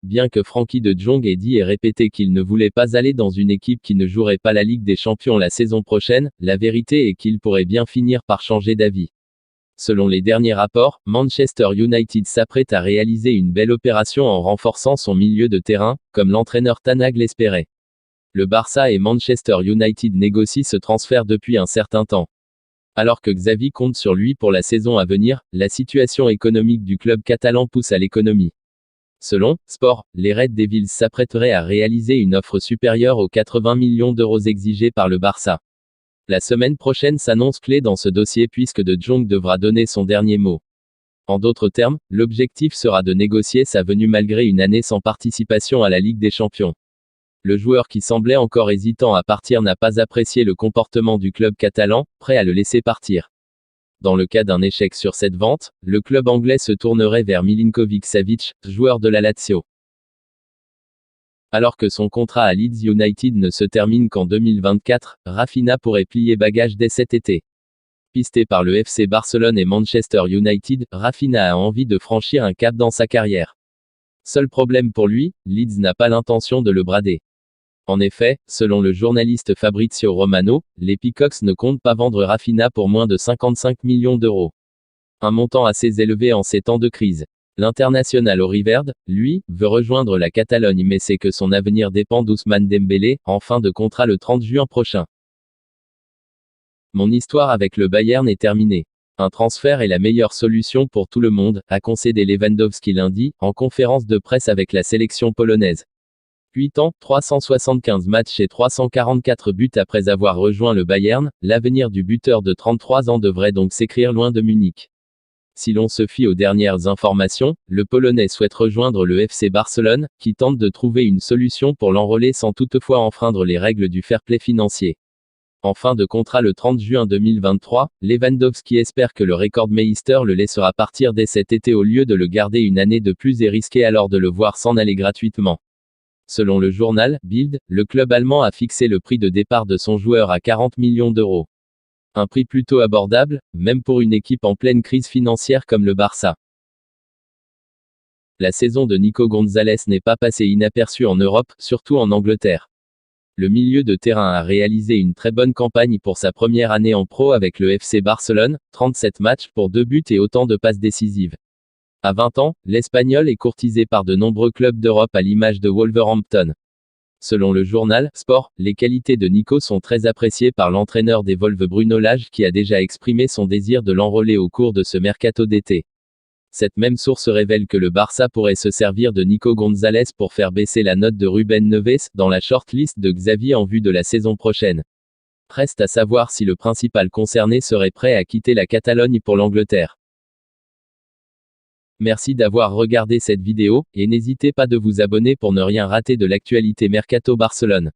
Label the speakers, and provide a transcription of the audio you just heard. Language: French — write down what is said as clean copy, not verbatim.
Speaker 1: bien que Frenkie de Jong ait dit et répété qu'il ne voulait pas aller dans une équipe qui ne jouerait pas la Ligue des Champions la saison prochaine, la vérité est qu'il pourrait bien finir par changer d'avis. Selon les derniers rapports, Manchester United s'apprête à réaliser une belle opération en renforçant son milieu de terrain, comme l'entraîneur Ten Hag l'espérait. Le Barça et Manchester United négocient ce transfert depuis un certain temps. Alors que Xavi compte sur lui pour la saison à venir, la situation économique du club catalan pousse à l'économie. Selon Sport, les Red Devils s'apprêteraient à réaliser une offre supérieure aux 80 millions d'euros exigés par le Barça. La semaine prochaine s'annonce clé dans ce dossier puisque De Jong devra donner son dernier mot. En d'autres termes, l'objectif sera de négocier sa venue malgré une année sans participation à la Ligue des Champions. Le joueur qui semblait encore hésitant à partir n'a pas apprécié le comportement du club catalan, prêt à le laisser partir. Dans le cas d'un échec sur cette vente, le club anglais se tournerait vers Milinkovic-Savic, joueur de la Lazio. Alors que son contrat à Leeds United ne se termine qu'en 2024, Raphinha pourrait plier bagage dès cet été. Pisté par le FC Barcelone et Manchester United, Raphinha a envie de franchir un cap dans sa carrière. Seul problème pour lui, Leeds n'a pas l'intention de le brader. En effet, selon le journaliste Fabrizio Romano, les Peacocks ne comptent pas vendre Raphinha pour moins de 55 millions d'euros. Un montant assez élevé en ces temps de crise. L'international auriverde, lui, veut rejoindre la Catalogne mais sait que son avenir dépend d'Ousmane Dembélé, en fin de contrat le 30 juin prochain. Mon histoire avec le Bayern est terminée. Un transfert est la meilleure solution pour tout le monde, a concédé Lewandowski lundi, en conférence de presse avec la sélection polonaise. 8 ans, 375 matchs et 344 buts après avoir rejoint le Bayern, l'avenir du buteur de 33 ans devrait donc s'écrire loin de Munich. Si l'on se fie aux dernières informations, le Polonais souhaite rejoindre le FC Barcelone, qui tente de trouver une solution pour l'enrôler sans toutefois enfreindre les règles du fair-play financier. En fin de contrat le 30 juin 2023, Lewandowski espère que le Rekordmeister le laissera partir dès cet été au lieu de le garder une année de plus et risquer alors de le voir s'en aller gratuitement. Selon le journal Bild, le club allemand a fixé le prix de départ de son joueur à 40 millions d'euros. Un prix plutôt abordable, même pour une équipe en pleine crise financière comme le Barça. La saison de Nico Gonzalez n'est pas passée inaperçue en Europe, surtout en Angleterre. Le milieu de terrain a réalisé une très bonne campagne pour sa première année en pro avec le FC Barcelone, 37 matchs pour 2 buts et autant de passes décisives. À 20 ans, l'Espagnol est courtisé par de nombreux clubs d'Europe à l'image de Wolverhampton. Selon le journal Sport, les qualités de Nico sont très appréciées par l'entraîneur des Wolves Bruno Lage qui a déjà exprimé son désir de l'enrôler au cours de ce mercato d'été. Cette même source révèle que le Barça pourrait se servir de Nico Gonzalez pour faire baisser la note de Ruben Neves dans la shortlist de Xavi en vue de la saison prochaine. Reste à savoir si le principal concerné serait prêt à quitter la Catalogne pour l'Angleterre. Merci d'avoir regardé cette vidéo, et n'hésitez pas de vous abonner pour ne rien rater de l'actualité Mercato Barcelone.